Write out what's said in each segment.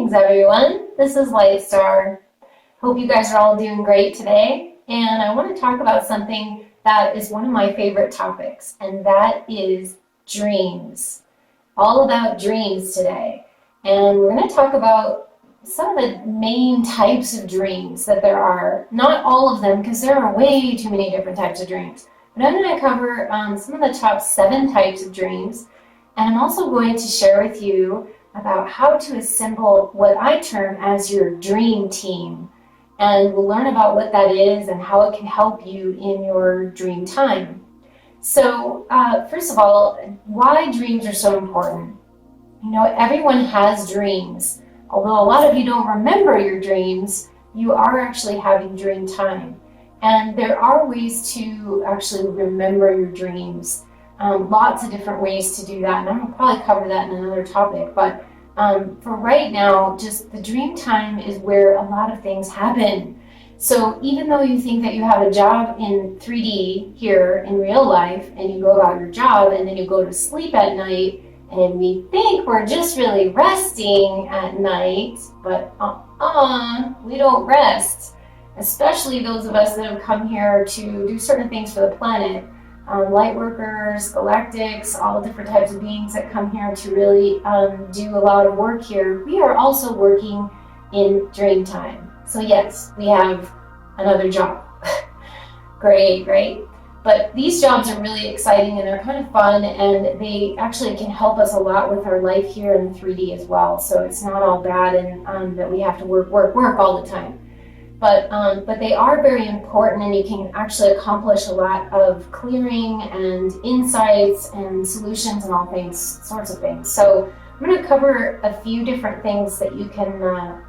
Greetings everyone, this is Lightstar. Hope you guys are all doing great today, and I want to talk about something that is one of my favorite topics, and that is dreams. All about dreams today, and we're going to talk about some of the main types of dreams that there are. Not all of them, because there are way too many different types of dreams, but I'm going to cover some of the top 7 types of dreams, and I'm also going to share with you about how to assemble what I term as your dream team. And we'll learn about what that is and how it can help you in your dream time. So first of all, why dreams are so important. You know, everyone has dreams. Although a lot of you don't remember your dreams, you are actually having dream time. And there are ways to actually remember your dreams. Lots of different ways to do that, and I'm going to probably cover that in another topic, but for right now, just the dream time is where a lot of things happen. So even though you think that you have a job in 3D here in real life, and you go about your job, and then you go to sleep at night, and we think we're just really resting at night, but we don't rest, especially those of us that have come here to do certain things for the planet. Light workers, galactics, all different types of beings that come here to really do a lot of work here. We are also working in dream time. So yes, we have another job. Great. But these jobs are really exciting and they're kind of fun, and they actually can help us a lot with our life here in the 3D as well. So it's not all bad and that we have to work all the time. But they are very important, and you can actually accomplish a lot of clearing and insights and solutions and all sorts of things. So I'm going to cover a few different things that you can,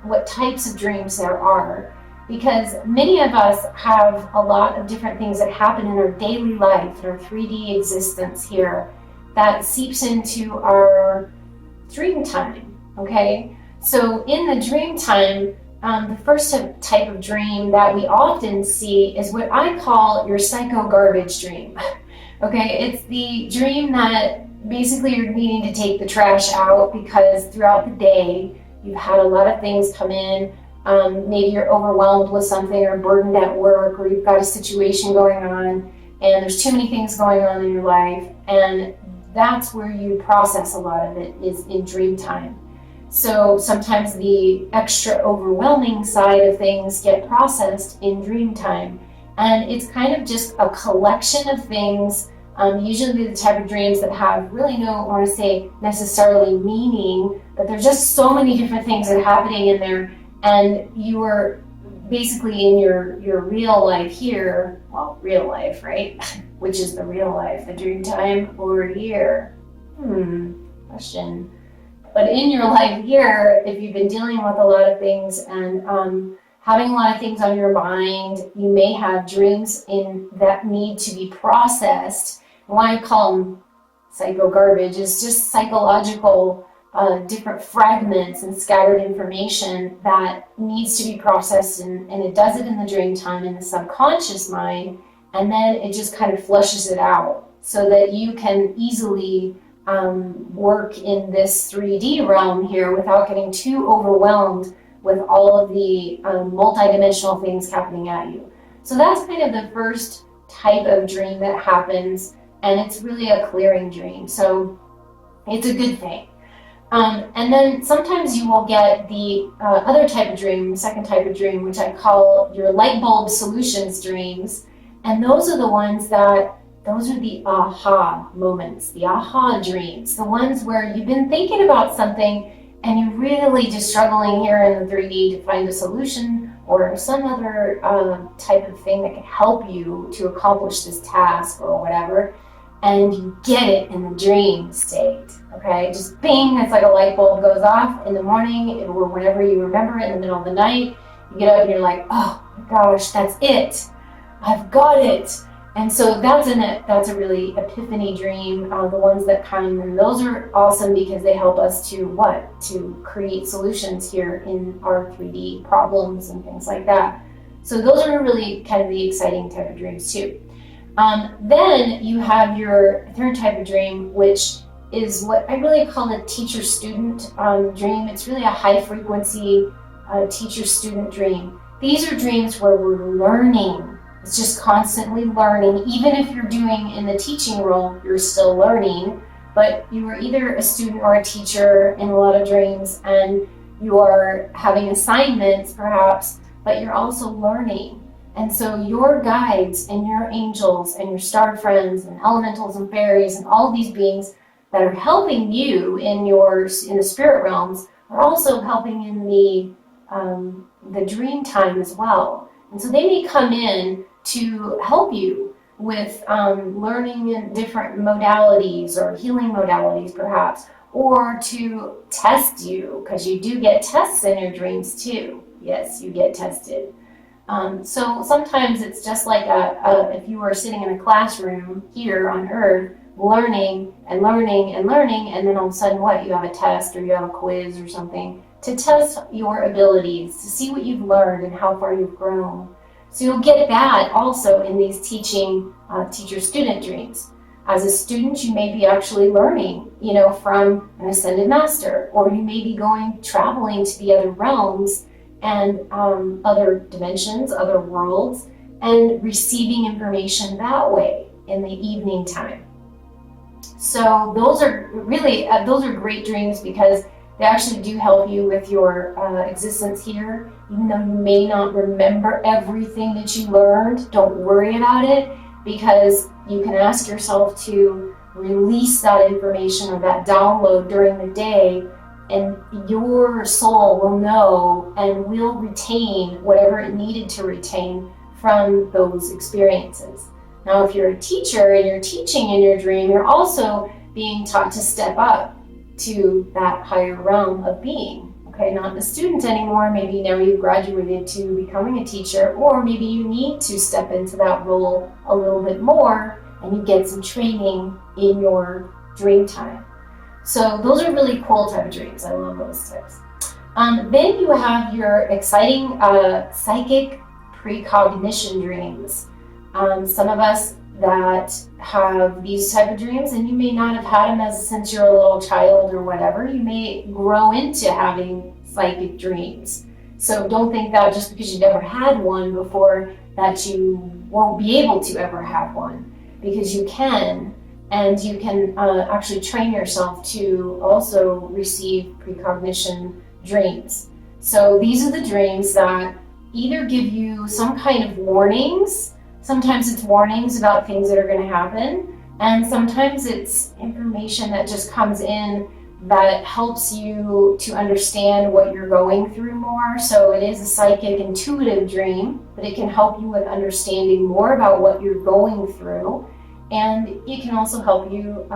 what types of dreams there are, because many of us have a lot of different things that happen in our daily life, in our 3D existence here, that seeps into our dream time, okay? So in the dream time, the first type of dream that we often see is what I call your psycho garbage dream. Okay, it's the dream that basically you're needing to take the trash out because throughout the day you've had a lot of things come in. Maybe you're overwhelmed with something or burdened at work, or you've got a situation going on and there's too many things going on in your life, and that's where you process a lot of it, is in dream time. So sometimes the extra overwhelming side of things get processed in dream time. And it's kind of just a collection of things, usually the type of dreams that have really no, I want to say necessarily meaning, but there's just so many different things that are happening in there. And you are basically in your real life here, well, real life, right? Which is the real life, the dream time, or here? Question. But in your life here, if you've been dealing with a lot of things and having a lot of things on your mind, you may have dreams that need to be processed. And why I call them psycho garbage is just psychological different fragments and scattered information that needs to be processed, and it does it in the dream time, in the subconscious mind, and then it just kind of flushes it out so that you can easily work in this 3D realm here without getting too overwhelmed with all of the multidimensional things happening at you. So that's kind of the first type of dream that happens, and it's really a clearing dream. So it's a good thing. And then sometimes you will get the other type of dream, the second type of dream, which I call your light bulb solutions dreams. And those are the ones those are the aha moments, the aha dreams, the ones where you've been thinking about something and you're really just struggling here in the 3D to find a solution or some other type of thing that can help you to accomplish this task or whatever, and you get it in the dream state, okay? Just bing, it's like a light bulb goes off in the morning or whenever you remember it in the middle of the night. You get up and you're like, oh my gosh, that's it. I've got it. And so that's a really epiphany dream, the ones that come, and those are awesome because they help us to create solutions here in our 3D problems and things like that. So those are really kind of the exciting type of dreams too. Then you have your third type of dream, which is what I really call a teacher-student dream. It's really a high-frequency teacher-student dream. These are dreams where we're learning. It's just constantly learning. Even if you're doing in the teaching role, you're still learning. But you are either a student or a teacher in a lot of dreams, and you are having assignments perhaps, but you're also learning. And so your guides and your angels and your star friends and elementals and fairies and all these beings that are helping you in the spirit realms are also helping in the dream time as well. And so they may come in to help you with learning in different modalities or healing modalities perhaps, or to test you, because you do get tests in your dreams too. Yes, you get tested. So sometimes it's just like if you were sitting in a classroom here on Earth, learning and learning and learning, and then all of a sudden you have a test or you have a quiz or something to test your abilities, to see what you've learned and how far you've grown. So you'll get that also in these teacher-student dreams. As a student, you may be actually learning, from an ascended master, or you may be traveling to the other realms and other dimensions, other worlds, and receiving information that way in the evening time. So those are great dreams because they actually do help you with your existence here. Even though you may not remember everything that you learned, don't worry about it, because you can ask yourself to release that information or that download during the day, and your soul will know and will retain whatever it needed to retain from those experiences. Now, if you're a teacher and you're teaching in your dream, you're also being taught to step up to that higher realm of being. Okay, not a student anymore. Maybe now you've graduated to becoming a teacher, or maybe you need to step into that role a little bit more and you get some training in your dream time. So those are really cool type of dreams. I love those types. Then you have your exciting psychic precognition dreams. Some of us that have these type of dreams, and you may not have had them since you're a little child or whatever, you may grow into having psychic dreams. So don't think that just because you never had one before that you won't be able to ever have one, because you can. And you can actually train yourself to also receive precognition dreams. So these are the dreams that either give you some kind of warnings. Sometimes it's warnings about things that are going to happen. And sometimes it's information that just comes in that helps you to understand what you're going through more. So it is a psychic intuitive dream, but it can help you with understanding more about what you're going through. And it can also help you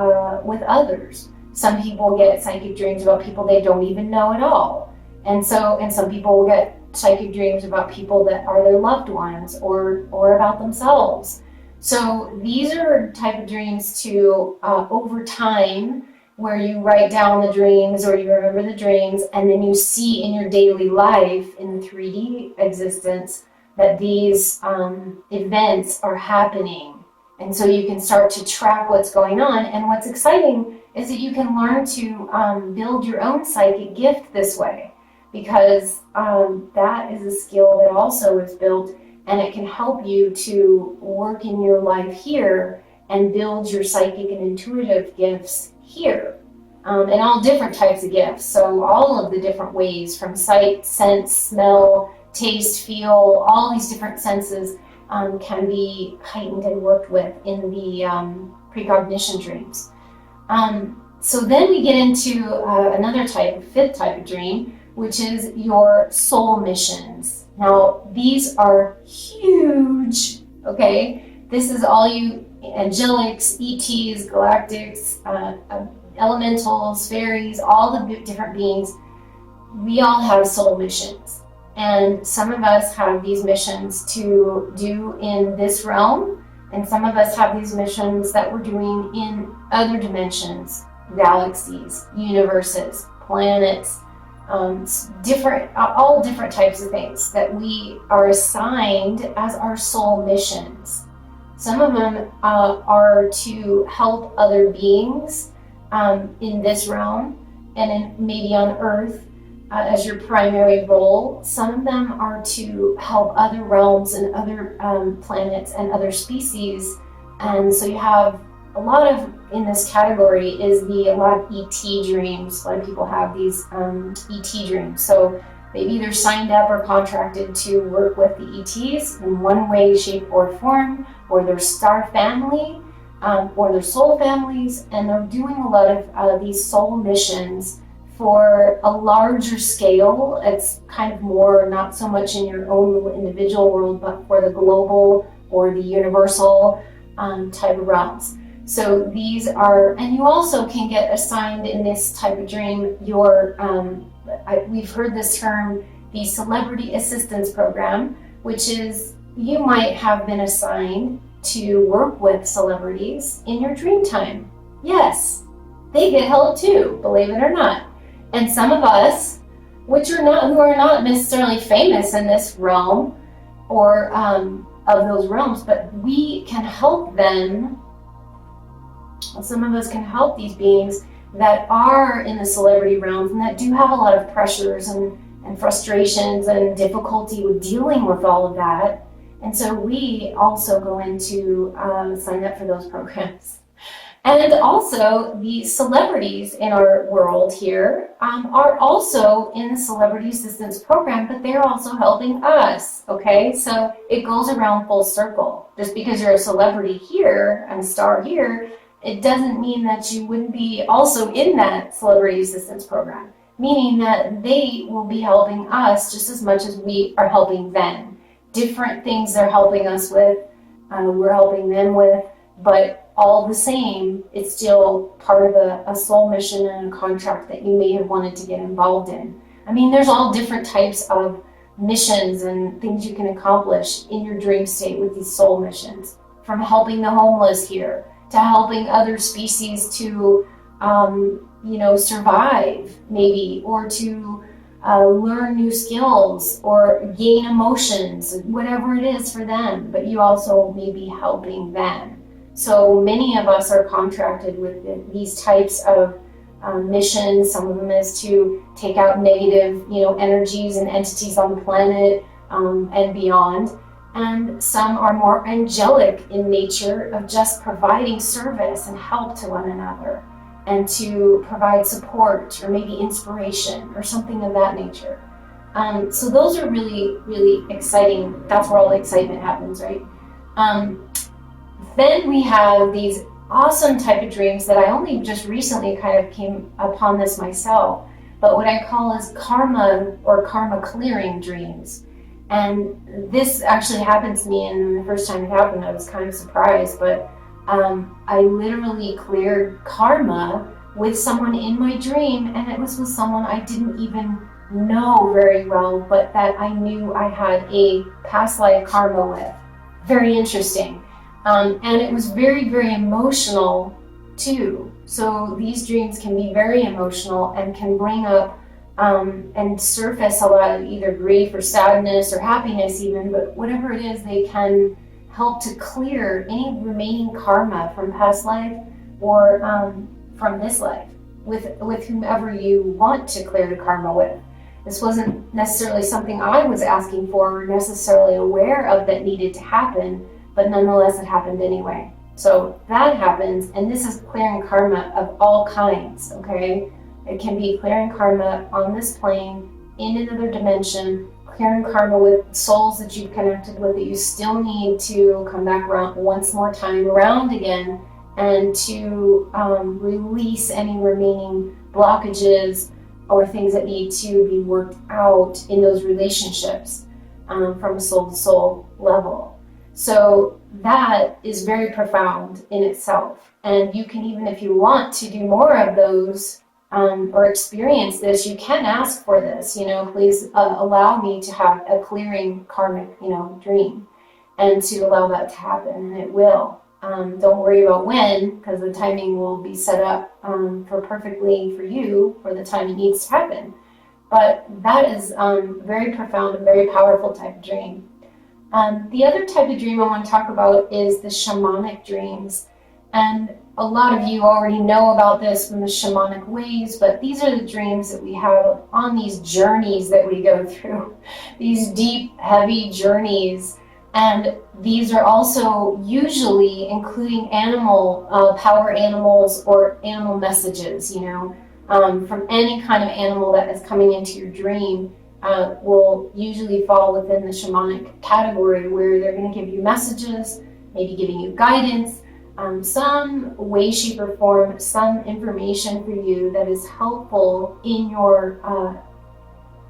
with others. Some people get psychic dreams about people they don't even know at all. And some people will get psychic dreams about people that are their loved ones or about themselves. So these are type of dreams to over time, where you write down the dreams or you remember the dreams, and then you see in your daily life in the 3D existence that these events are happening. And so you can start to track what's going on. And what's exciting is that you can learn to build your own psychic gift this way, because that is a skill that also is built, and it can help you to work in your life here and build your psychic and intuitive gifts here. And all different types of gifts. So all of the different ways, from sight, sense, smell, taste, feel, all these different senses can be heightened and worked with in the precognition dreams. So then we get into another type, fifth type of dream, which is your soul missions. Now, these are huge, okay? This is all you angelics, ETs, galactics, elementals, fairies, all the different beings. We all have soul missions. And some of us have these missions to do in this realm, and some of us have these missions that we're doing in other dimensions, galaxies, universes, planets, all different types of things that we are assigned as our soul missions. Some of them are to help other beings in this realm and maybe on Earth as your primary role. Some of them are to help other realms and other planets and other species. And so you have a lot of, in this category, is a lot of ET dreams. A lot of people have these ET dreams. So maybe they're signed up or contracted to work with the ETs in one way, shape, or form, or their star family, or their soul families, and they're doing a lot of these soul missions for a larger scale. It's kind of more, not so much in your own little individual world, but for the global or the universal type of realms. So these are, and you also can get assigned in this type of dream, we've heard this term, the Celebrity Assistance Program, which is, you might have been assigned to work with celebrities in your dream time. Yes, they get help too, believe it or not. And some of us, who are not necessarily famous in this realm or of those realms, but we can help them. Some of us can help these beings that are in the celebrity realms and that do have a lot of pressures and frustrations and difficulty with dealing with all of that. And so we also go into sign up for those programs. And also, the celebrities in our world here are also in the Celebrity Assistance Program, but they're also helping us, okay? So it goes around full circle. Just because you're a celebrity here and a star here, it doesn't mean that you wouldn't be also in that Celebrity Assistance Program, meaning that they will be helping us just as much as we are helping them. Different things they're helping us with, we're helping them with, but all the same, it's still part of a soul mission and a contract that you may have wanted to get involved in. I mean, there's all different types of missions and things you can accomplish in your dream state with these soul missions, from helping the homeless here to helping other species to, survive maybe, or to learn new skills or gain emotions, whatever it is for them, but you also may be helping them. So many of us are contracted with these types of missions. Some of them is to take out negative, energies and entities on the planet and beyond. And some are more angelic in nature, of just providing service and help to one another, and to provide support or maybe inspiration or something of that nature. So those are really, really exciting. That's where all the excitement happens, right? Then we have these awesome type of dreams that I only just recently kind of came upon this myself, but what I call is karma or karma clearing dreams. And this actually happened to me, and the first time it happened I was kind of surprised, but I literally cleared karma with someone in my dream, and it was with someone I didn't even know very well, but that I knew I had a past life karma with. Very interesting. And it was very, very emotional too. So these dreams can be very emotional and can bring up and surface a lot of either grief or sadness or happiness even, but whatever it is, they can help to clear any remaining karma from past life or from this life with whomever you want to clear the karma with. This wasn't necessarily something I was asking for or necessarily aware of that needed to happen, but nonetheless it happened anyway. So that happens, and this is clearing karma of all kinds, okay? It can be clearing karma on this plane, in another dimension, clearing karma with souls that you've connected with that you still need to come back around once more time around again, and to release any remaining blockages or things that need to be worked out in those relationships from a soul-to-soul level. So that is very profound in itself. And you can, even if you want to do more of those or experience this, you can ask for this, please allow me to have a clearing karmic, dream, and to allow that to happen, and it will. Don't worry about when, because the timing will be set up perfectly for you for the time it needs to happen. But that is very profound and very powerful type of dream. The other type of dream I want to talk about is the shamanic dreams. And a lot of you already know about this from the shamanic ways, but these are the dreams that we have on these journeys that we go through, these deep, heavy journeys. And these are also usually including power animals or animal messages, from any kind of animal that is coming into your dream. Will usually fall within the shamanic category, where they're going to give you messages, maybe giving you guidance, some way, shape, or form, some information for you that is helpful in your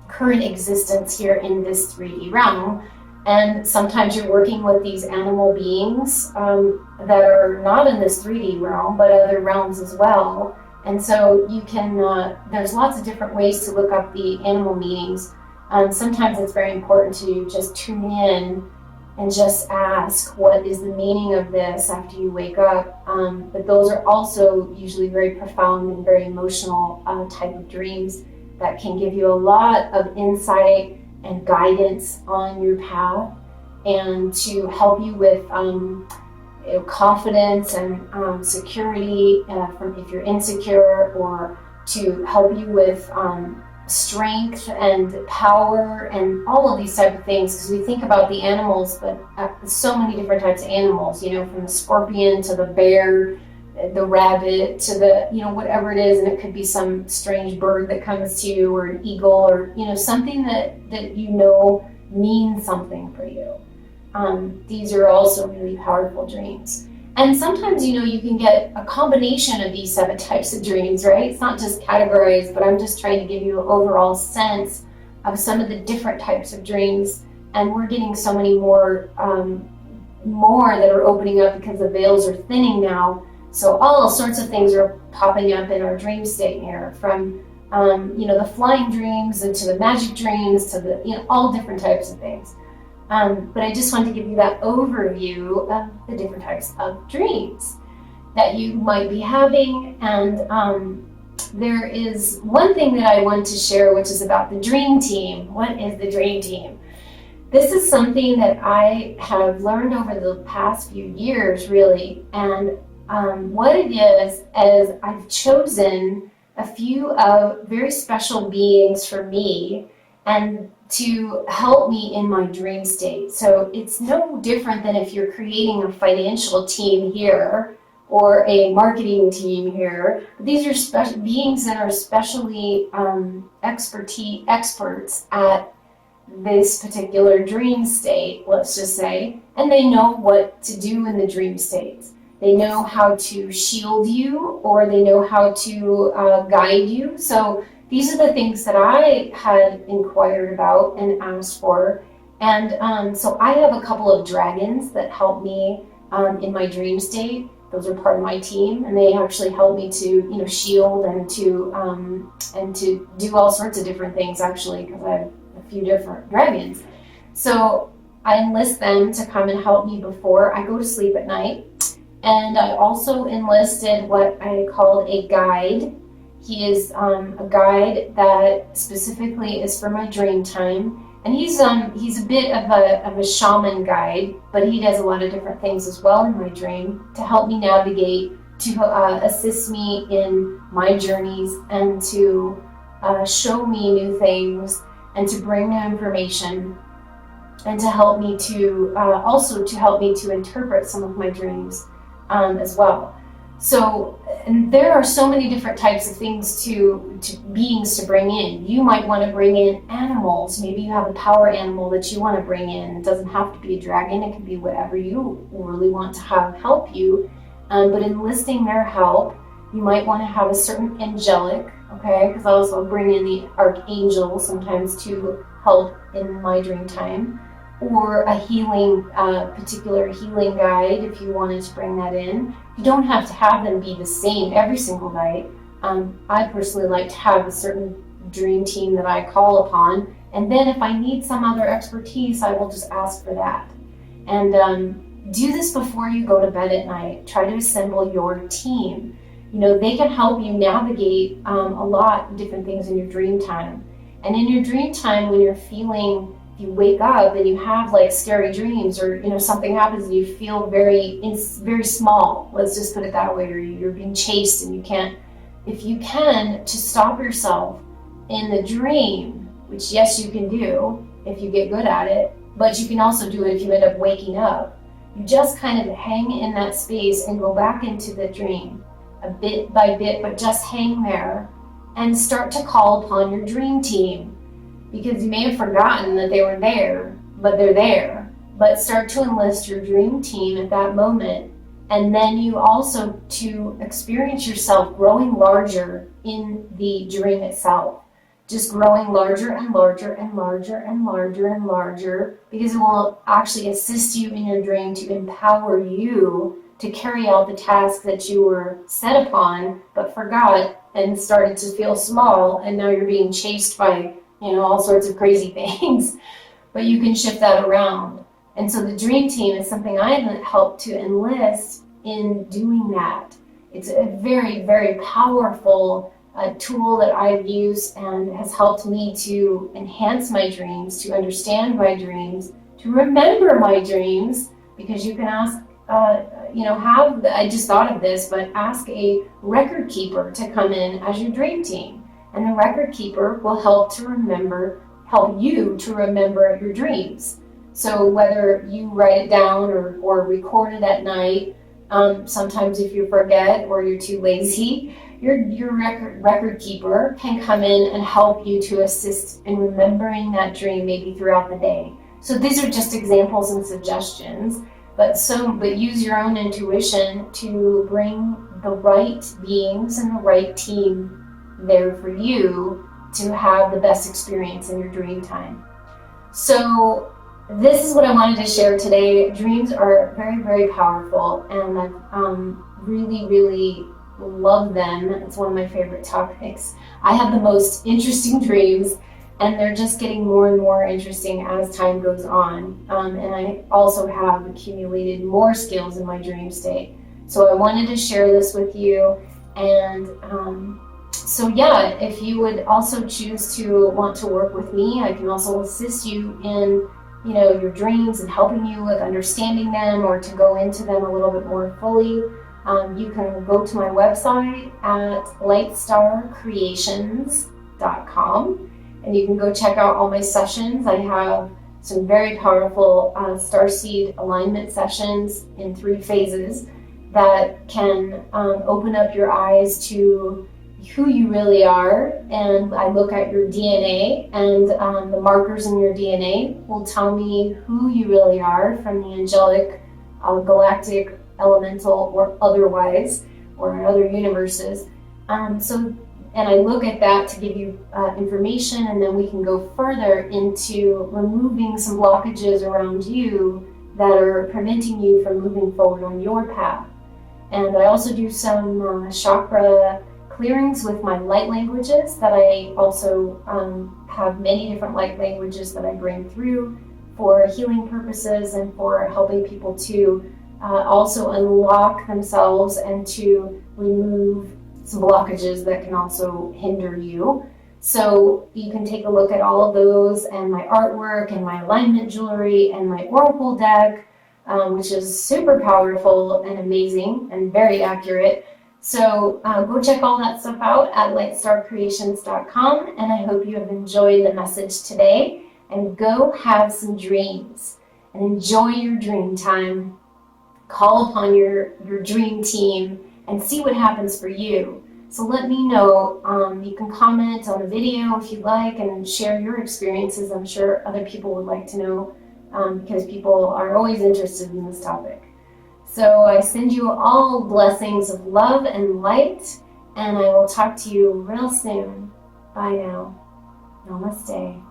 current existence here in this 3D realm. And sometimes you're working with these animal beings that are not in this 3D realm, but other realms as well. And so you can, there's lots of different ways to look up the animal meanings. Sometimes it's very important to just tune in and just ask, what is the meaning of this after you wake up? But those are also usually very profound and very emotional type of dreams that can give you a lot of insight and guidance on your path, and to help you with confidence and security from if you're insecure, or to help you with strength and power and all of these type of things. Because we think about the animals, but so many different types of animals, from the scorpion to the bear, the rabbit to the, whatever it is. And it could be some strange bird that comes to you, or an eagle, or, something that means something for you. These are also really powerful dreams. And sometimes, you can get a combination of these 7 types of dreams, right? It's not just categorized, but I'm just trying to give you an overall sense of some of the different types of dreams. And we're getting so many more that are opening up because the veils are thinning now. So all sorts of things are popping up in our dream state here, from the flying dreams into the magic dreams to the, all different types of things. But I just wanted to give you that overview of the different types of dreams that you might be having. And there is one thing that I want to share, which is about the dream team. What is the dream team? This is something that I have learned over the past few years, really. And what it is I've chosen a few very special beings for me, and to help me in my dream state. So it's no different than if you're creating a financial team here or a marketing team here. These are special beings that are especially experts at this particular dream state, let's just say, and they know what to do in the dream states. They know how to shield you, or they know how to guide you. So these are the things that I had inquired about and asked for. And so I have a couple of dragons that help me in my dream state. Those are part of my team, and they actually help me to, shield and to do all sorts of different things, actually, because I have a few different dragons. So I enlist them to come and help me before I go to sleep at night. And I also enlisted what I called a guide. He is a guide that specifically is for my dream time. And he's a bit of a shaman guide, but he does a lot of different things as well in my dream to help me navigate, to assist me in my journeys, and to show me new things, and to bring new information, and to help me to interpret some of my dreams as well. So, and there are so many different types of things to beings to bring in. You might want to bring in animals. Maybe you have a power animal that you want to bring in. It doesn't have to be a dragon. It can be whatever you really want to have help you. But enlisting their help, you might want to have a certain angelic, okay? Because I also bring in the archangel sometimes to help in my dream time. Or a particular healing guide if you wanted to bring that in. You don't have to have them be the same every single night. I personally like to have a certain dream team that I call upon, and then if I need some other expertise, I will just ask for that. And do this before you go to bed at night. Try to assemble your team. They can help you navigate a lot of different things in your dream time. And in your dream time, when you're feeling if you wake up and you have like scary dreams, or something happens and you feel it's very small, let's just put it that way, or you're being chased and you can't, if you can, to stop yourself in the dream, which yes you can do if you get good at it, but you can also do it if you end up waking up. You just kind of hang in that space and go back into the dream a bit by bit, but just hang there and start to call upon your dream team. Because you may have forgotten that they were there, but they're there. But start to enlist your dream team at that moment. And then you also to experience yourself growing larger in the dream itself. Just growing larger and larger and larger and larger and larger, because it will actually assist you in your dream to empower you to carry out the tasks that you were set upon, but forgot and started to feel small, and now you're being chased by all sorts of crazy things, but you can shift that around. And so the dream team is something I've helped to enlist in doing that. It's a very, very powerful tool that I've used and has helped me to enhance my dreams, to understand my dreams, to remember my dreams, because you can ask, I just thought of this, but ask a record keeper to come in as your dream team. And the record keeper will help you to remember your dreams. So whether you write it down or record it at night, sometimes if you forget or you're too lazy, your record keeper can come in and help you to assist in remembering that dream maybe throughout the day. So these are just examples and suggestions, but use your own intuition to bring the right beings and the right team there for you to have the best experience in your dream time. So this is what I wanted to share today. Dreams are very, very powerful, and I really, really love them. It's one of my favorite topics. I have the most interesting dreams, and they're just getting more and more interesting as time goes on. And I also have accumulated more skills in my dream state. So I wanted to share this with you, and so yeah, if you would also choose to want to work with me, I can also assist you in your dreams and helping you with understanding them, or to go into them a little bit more fully. You can go to my website at lightstarcreations.com, and you can go check out all my sessions. I have some very powerful starseed alignment sessions in 3 phases that can open up your eyes to who you really are. And I look at your DNA, and the markers in your DNA will tell me who you really are, from the angelic, galactic, elemental, or otherwise, or in other universes. And I look at that to give you information, and then we can go further into removing some blockages around you that are preventing you from moving forward on your path. And I also do some chakra clearings with my light languages, that I also have many different light languages that I bring through for healing purposes and for helping people to also unlock themselves and to remove some blockages that can also hinder you. So you can take a look at all of those, and my artwork and my alignment jewelry and my oracle deck, which is super powerful and amazing and very accurate. So go check all that stuff out at lightstarcreations.com, and I hope you have enjoyed the message today, and go have some dreams and enjoy your dream time. Call upon your dream team and see what happens for you. So let me know. You can comment on the video if you'd like and share your experiences. I'm sure other people would like to know, because people are always interested in this topic. So I send you all blessings of love and light, and I will talk to you real soon. Bye now. Namaste.